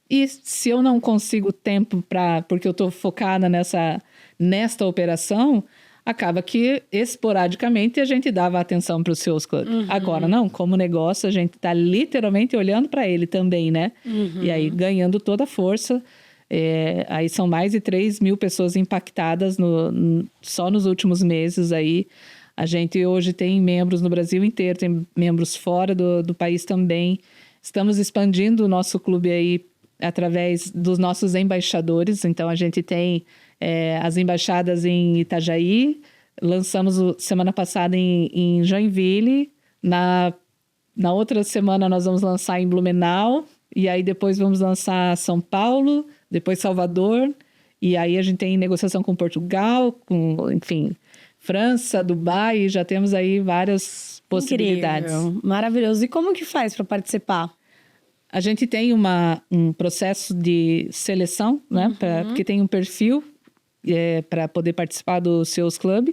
E se eu não consigo tempo porque eu estou focada nesta operação, acaba que esporadicamente a gente dava atenção para o Sales Club. Agora não, como negócio a gente está literalmente olhando para ele também, né? E aí ganhando toda a força. Aí são mais de 3 mil pessoas impactadas só nos últimos meses aí. A gente hoje tem membros no Brasil inteiro, tem membros fora do país também. Estamos expandindo o nosso clube aí através dos nossos embaixadores. Então, a gente tem as embaixadas em Itajaí. Lançamos semana passada em Joinville. Na outra semana, nós vamos lançar em Blumenau. E aí, depois vamos lançar São Paulo, depois Salvador. E aí, a gente tem negociação com Portugal, enfim, França, Dubai. Já temos aí várias possibilidades. Incrível, maravilhoso. E como que faz para participar? A gente tem um processo de seleção, né? Porque tem um perfil para poder participar do Sales Club.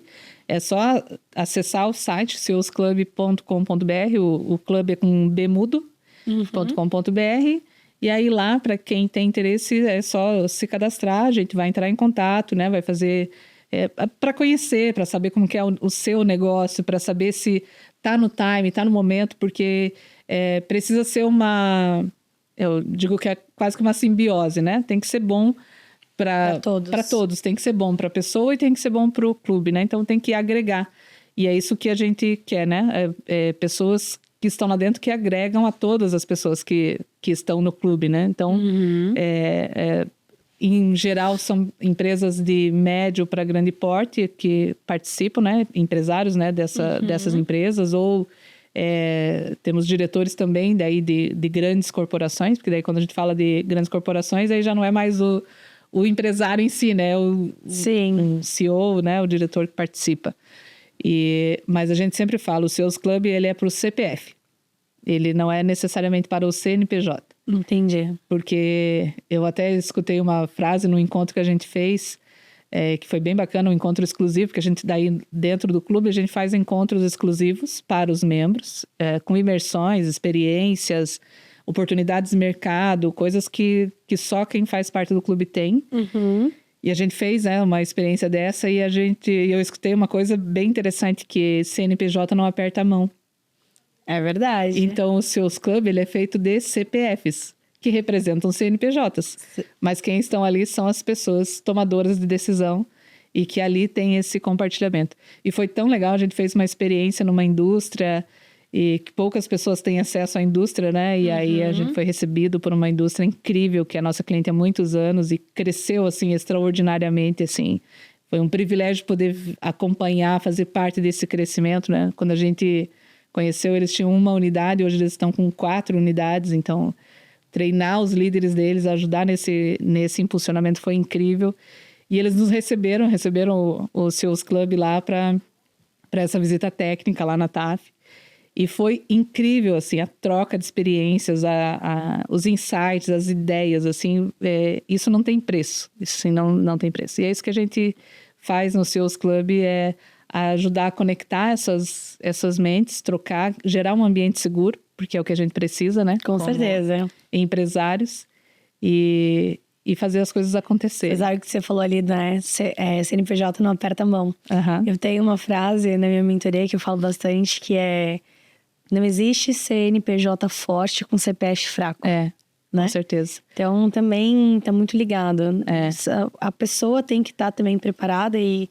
É só acessar o site salesclub.com.br. O clube é com bmudo.com.br. E aí lá, para quem tem interesse, é só se cadastrar. A gente vai entrar em contato, né? Vai fazer para conhecer, para saber como que é o seu negócio, para saber se está no time, está no momento, porque... precisa ser eu digo que é quase que uma simbiose, né? Tem que ser bom para todos. Tem que ser bom para a pessoa e tem que ser bom para o clube, né? Então tem que agregar. E é isso que a gente quer, né? Pessoas que estão lá dentro que agregam a todas as pessoas que estão no clube, né? Então, em geral, são empresas de médio para grande porte que participam, né? Empresários, né? Dessas empresas ou... temos diretores também daí de grandes corporações, porque daí quando a gente fala de grandes corporações, aí já não é mais o empresário em si, né? O CEO, né? O diretor que participa. Mas a gente sempre fala, o Sales Club, ele é para o CPF. Ele não é necessariamente para o CNPJ. Entendi. Porque eu até escutei uma frase no encontro que a gente fez, que foi bem bacana, um encontro exclusivo, que a gente daí dentro do clube, a gente faz encontros exclusivos para os membros, com imersões, experiências, oportunidades de mercado, coisas que só quem faz parte do clube tem. E a gente fez uma experiência dessa e eu escutei uma coisa bem interessante, que CNPJ não aperta a mão. É verdade. Então, o Sales Club, ele é feito de CPFs, que representam CNPJs. Mas quem estão ali são as pessoas tomadoras de decisão e que ali tem esse compartilhamento. E foi tão legal, a gente fez uma experiência numa indústria e que poucas pessoas têm acesso à indústria, né? E aí a gente foi recebido por uma indústria incrível, que é a nossa cliente há muitos anos e cresceu, assim, extraordinariamente, assim. Foi um privilégio poder acompanhar, fazer parte desse crescimento, né? Quando a gente conheceu, eles tinham uma unidade, hoje eles estão com 4 unidades, então... treinar os líderes deles, ajudar nesse impulsionamento foi incrível. E eles nos receberam o Sales Club lá para essa visita técnica lá na TAF. E foi incrível, assim, a troca de experiências, os insights, as ideias, assim, isso não tem preço. Isso, assim, não tem preço. E é isso que a gente faz no Sales Club, ajudar a conectar essas mentes, trocar, gerar um ambiente seguro, porque é o que a gente precisa, né? Com certeza. Empresários e fazer as coisas acontecerem. Apesar que você falou ali, né? CNPJ não aperta a mão. Eu tenho uma frase na minha mentoria que eu falo bastante, que é: não existe CNPJ forte com CPF fraco. né? Com certeza. Então, também tá muito ligado. É. A pessoa tem que estar também preparada e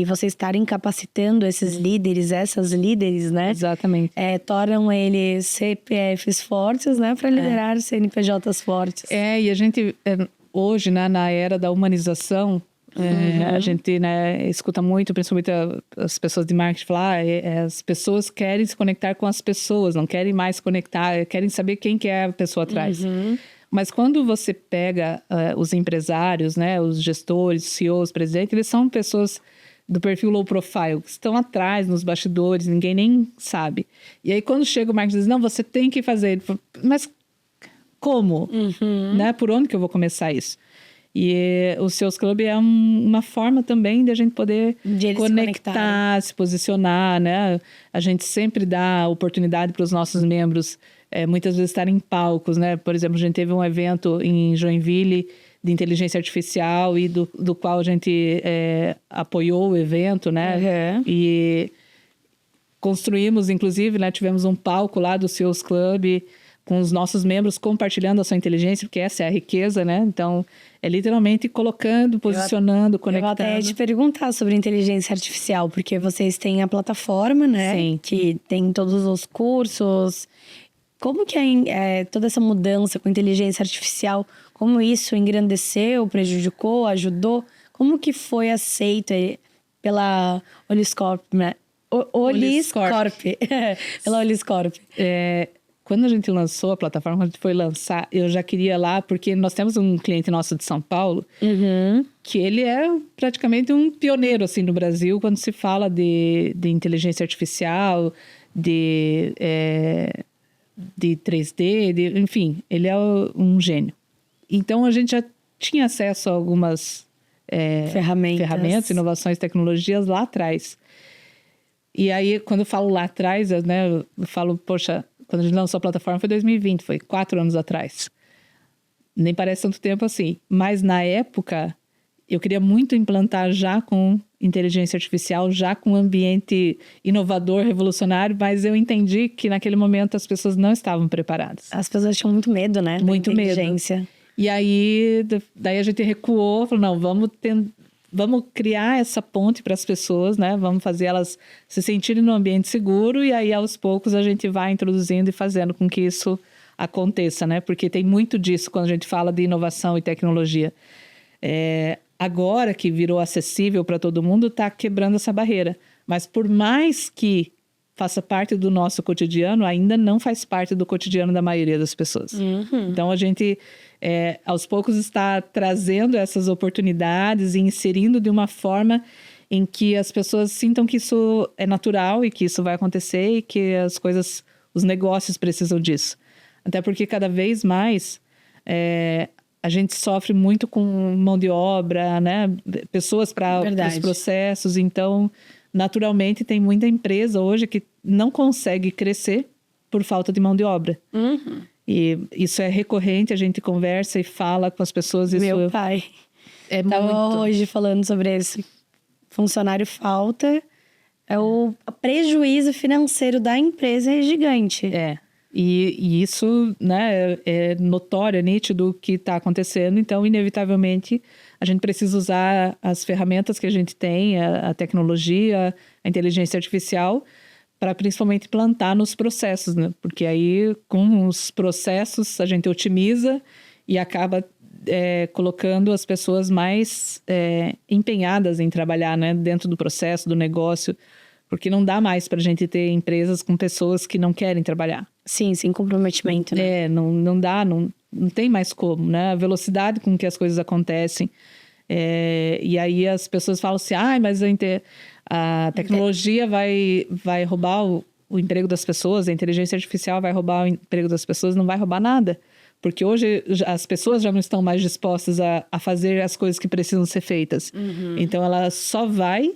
vocês estarem capacitando esses líderes, essas líderes, né? Exatamente. Tornam eles CPFs fortes, né? Para liderar CNPJs fortes. E a gente, hoje, né, na era da humanização, a gente, né, escuta muito, principalmente as pessoas de marketing falar, as pessoas querem se conectar com as pessoas, não querem mais se conectar, querem saber quem que é a pessoa atrás. Mas quando você pega os empresários, né, os gestores, CEOs, presidentes, eles são pessoas do perfil low profile, que estão atrás, nos bastidores, ninguém nem sabe. E aí quando chega o marketing diz, não, você tem que fazer. Ele fala, mas como? Né? Por onde que eu vou começar isso? E o Seus Club é uma forma também de a gente poder conectar, se posicionar, né? A gente sempre dá oportunidade para os nossos membros, muitas vezes estarem em palcos, né? Por exemplo, a gente teve um evento em Joinville de inteligência artificial e do qual a gente apoiou o evento, né? E construímos, inclusive, né? Tivemos um palco lá do Seus Club com os nossos membros compartilhando a sua inteligência, porque essa é a riqueza, né? Então, é literalmente colocando, posicionando, conectando. Eu até ia te perguntar sobre inteligência artificial, porque vocês têm a plataforma, né? Sim. Que tem todos os cursos. Como que toda essa mudança com inteligência artificial, como isso engrandeceu, prejudicou, ajudou? Como que foi aceito pela Oliscorp, né? Oliscorp. Pela Oliscorp. Quando a gente lançou a plataforma, quando a gente foi lançar, eu já queria lá, porque nós temos um cliente nosso de São Paulo, que ele é praticamente um pioneiro assim, no Brasil, quando se fala de inteligência artificial, de 3D, enfim, ele é um gênio. Então, a gente já tinha acesso a algumas ferramentas, inovações, tecnologias lá atrás. E aí, quando eu falo lá atrás, né, eu falo, poxa, quando a gente lançou a plataforma foi 2020, foi 4 anos atrás. Nem parece tanto tempo assim. Mas, na época, eu queria muito implantar já com inteligência artificial, já com um ambiente inovador, revolucionário, mas eu entendi que naquele momento as pessoas não estavam preparadas. As pessoas tinham muito medo, né? Muito medo. E aí, daí a gente recuou, falou, não, vamos criar essa ponte para as pessoas, né? Vamos fazer elas se sentirem num ambiente seguro e aí, aos poucos, a gente vai introduzindo e fazendo com que isso aconteça, né? Porque tem muito disso quando a gente fala de inovação e tecnologia. Agora que virou acessível para todo mundo, está quebrando essa barreira. Mas por mais que faça parte do nosso cotidiano, ainda não faz parte do cotidiano da maioria das pessoas. Então, a gente, aos poucos, está trazendo essas oportunidades e inserindo de uma forma em que as pessoas sintam que isso é natural e que isso vai acontecer e que as coisas, os negócios precisam disso. Até porque cada vez mais a gente sofre muito com mão de obra, né? Pessoas para os processos. Então, naturalmente, tem muita empresa hoje que não consegue crescer por falta de mão de obra. E isso é recorrente, a gente conversa e fala com as pessoas. Meu pai estava hoje falando sobre isso. Funcionário falta, o prejuízo financeiro da empresa é gigante. E isso, né, é notório, é nítido o que está acontecendo. Então, inevitavelmente, a gente precisa usar as ferramentas que a gente tem, a tecnologia, a inteligência artificial, para principalmente implantar nos processos, né? Porque aí, com os processos, a gente otimiza e acaba colocando as pessoas mais empenhadas em trabalhar, né, dentro do processo, do negócio. Porque não dá mais para a gente ter empresas com pessoas que não querem trabalhar. Sim, sem comprometimento, né? Não dá, não tem mais como, né? A velocidade com que as coisas acontecem. E aí as pessoas falam assim, mas a tecnologia vai roubar o emprego das pessoas, a inteligência artificial vai roubar o emprego das pessoas, não vai roubar nada. Porque hoje as pessoas já não estão mais dispostas a fazer as coisas que precisam ser feitas. Então ela só vai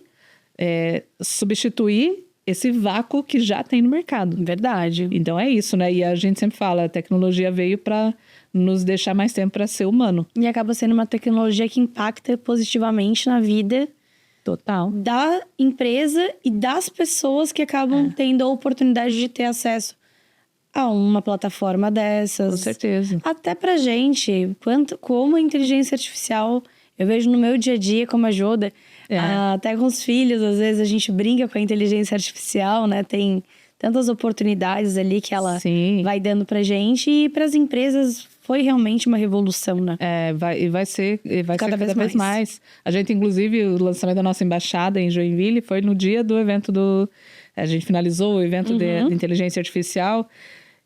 substituir esse vácuo que já tem no mercado. Verdade. Então é isso, né? E a gente sempre fala, a tecnologia veio para nos deixar mais tempo para ser humano. E acaba sendo uma tecnologia que impacta positivamente na vida total da empresa e das pessoas que acabam tendo a oportunidade de ter acesso a uma plataforma dessas. Com certeza. Até pra gente, como a inteligência artificial, eu vejo no meu dia a dia como ajuda. Até com os filhos, às vezes a gente brinca com a inteligência artificial, né? Tem tantas oportunidades ali que ela vai dando pra gente. E pras empresas foi realmente uma revolução, né? Vai ser cada vez mais. A gente, inclusive, o lançamento da nossa embaixada em Joinville foi no dia do evento a gente finalizou o evento de inteligência artificial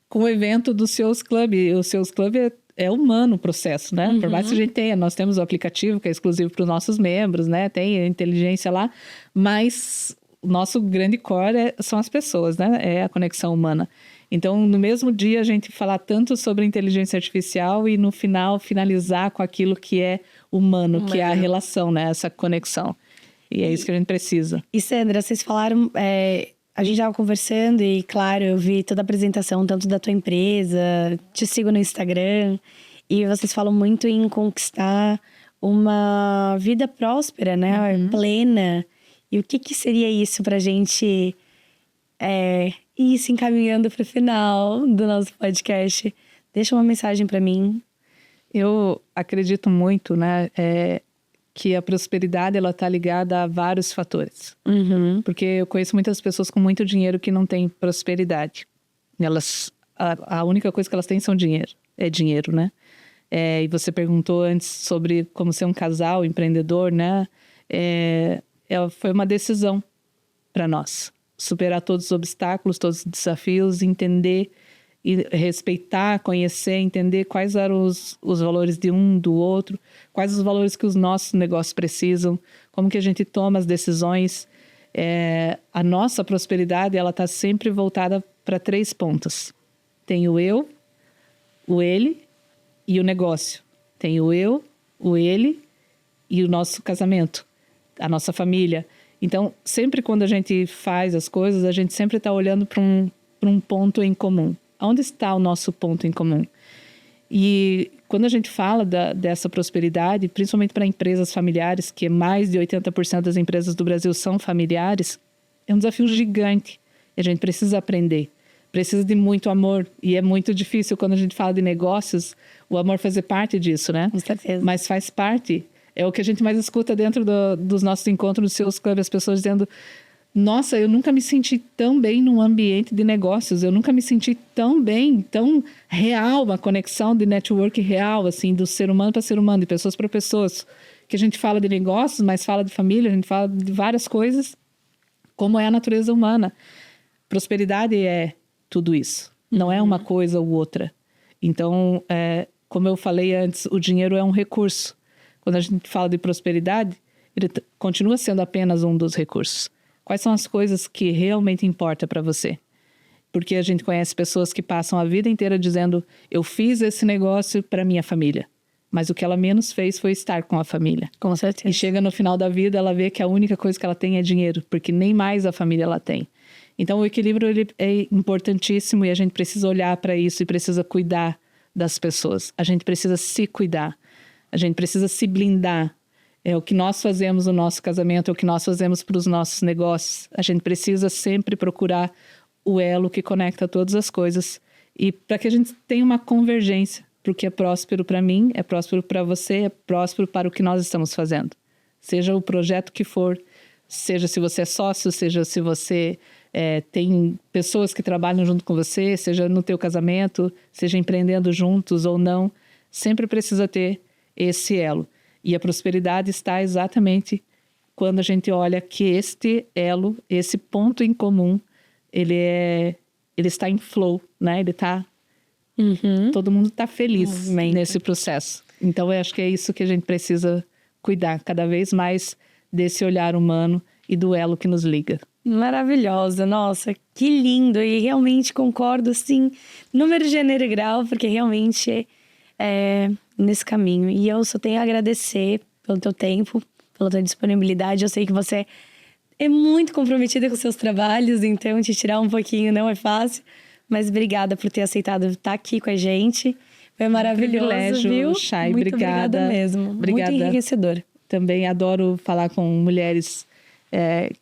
com o evento do Seus Club. O Seus Club é humano o processo, né? Por mais que a gente tenha, nós temos o aplicativo que é exclusivo para os nossos membros, né? Tem a inteligência lá, mas o nosso grande core são as pessoas, né? É a conexão humana. Então, no mesmo dia, a gente falar tanto sobre inteligência artificial e no final finalizar com aquilo que é humano. Que é a relação, né? Essa conexão. E é isso que a gente precisa. E Sandra, vocês falaram... A gente estava conversando e, claro, eu vi toda a apresentação, tanto da tua empresa, te sigo no Instagram, e vocês falam muito em conquistar uma vida próspera, né? Plena. E o que seria isso pra gente ir se encaminhando pro final do nosso podcast? Deixa uma mensagem pra mim. Eu acredito muito, né? Que a prosperidade ela está ligada a vários fatores. Porque eu conheço muitas pessoas com muito dinheiro que não têm prosperidade. A única coisa que elas têm é dinheiro, né? E você perguntou antes sobre como ser um casal empreendedor, né? Foi uma decisão para nós. Superar todos os obstáculos, todos os desafios, entender e respeitar, conhecer, entender quais eram os valores de um, do outro, quais os valores que os nossos negócios precisam, como que a gente toma as decisões. A nossa prosperidade, ela está sempre voltada para 3 pontos. Tem o eu, o ele e o negócio. Tem o eu, o ele e o nosso casamento, a nossa família. Então, sempre quando a gente faz as coisas, a gente sempre está olhando para um ponto em comum. Onde está o nosso ponto em comum? E quando a gente fala dessa prosperidade, principalmente para empresas familiares, que mais de 80% das empresas do Brasil são familiares, é um desafio gigante. E a gente precisa aprender. Precisa de muito amor. E é muito difícil quando a gente fala de negócios, o amor fazer parte disso, né? Com certeza. Mas faz parte. É o que a gente mais escuta dentro dos nossos encontros, dos seus clubes, as pessoas dizendo... Nossa, eu nunca me senti tão bem num ambiente de negócios. Eu nunca me senti tão bem, tão real, uma conexão de network real, assim, do ser humano para ser humano, de pessoas para pessoas. Que a gente fala de negócios, mas fala de família, a gente fala de várias coisas, como é a natureza humana. Prosperidade é tudo isso. Não é uma coisa ou outra. Então, como eu falei antes, o dinheiro é um recurso. Quando a gente fala de prosperidade, ele continua sendo apenas um dos recursos. Quais são as coisas que realmente importam para você? Porque a gente conhece pessoas que passam a vida inteira dizendo eu fiz esse negócio para minha família. Mas o que ela menos fez foi estar com a família. Com certeza. E chega no final da vida, ela vê que a única coisa que ela tem é dinheiro. Porque nem mais a família ela tem. Então o equilíbrio ele é importantíssimo e a gente precisa olhar para isso e precisa cuidar das pessoas. A gente precisa se cuidar. A gente precisa se blindar. É o que nós fazemos no nosso casamento, é o que nós fazemos para os nossos negócios. A gente precisa sempre procurar o elo que conecta todas as coisas e para que a gente tenha uma convergência, porque é próspero para mim, é próspero para você, é próspero para o que nós estamos fazendo. Seja o projeto que for, seja se você é sócio, seja se você tem pessoas que trabalham junto com você, seja no teu casamento, seja empreendendo juntos ou não, sempre precisa ter esse elo. E a prosperidade está exatamente quando a gente olha que este elo, esse ponto em comum, ele está em flow, né? Ele está... Todo mundo está feliz nesse processo. Então, eu acho que é isso que a gente precisa cuidar cada vez mais desse olhar humano e do elo que nos liga. Maravilhosa, nossa, que lindo. E realmente concordo, assim, número, gênero e grau, porque realmente nesse caminho. E eu só tenho a agradecer pelo teu tempo, pela tua disponibilidade. Eu sei que você é muito comprometida com seus trabalhos, então te tirar um pouquinho não é fácil. Mas obrigada por ter aceitado estar aqui com a gente. Foi maravilhoso, privilégio, viu? Chay, muito obrigada mesmo. Obrigada. Muito enriquecedor. Também adoro falar com mulheres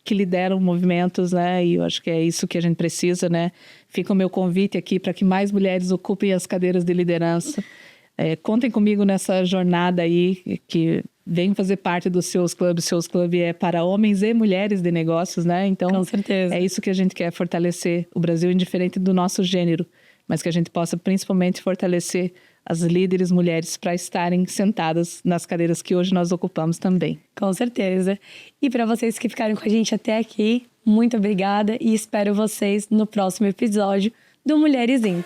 que lideram movimentos, né? E eu acho que é isso que a gente precisa, né? Fica o meu convite aqui para que mais mulheres ocupem as cadeiras de liderança. Contem comigo nessa jornada aí, que venham fazer parte dos Seus Clubes. Seus Clubes é para homens e mulheres de negócios, né? Então, com certeza. É isso que a gente quer, fortalecer o Brasil, indiferente do nosso gênero, mas que a gente possa principalmente fortalecer as líderes mulheres para estarem sentadas nas cadeiras que hoje nós ocupamos também. Com certeza. E para vocês que ficaram com a gente até aqui, muito obrigada e espero vocês no próximo episódio do Mulheres In.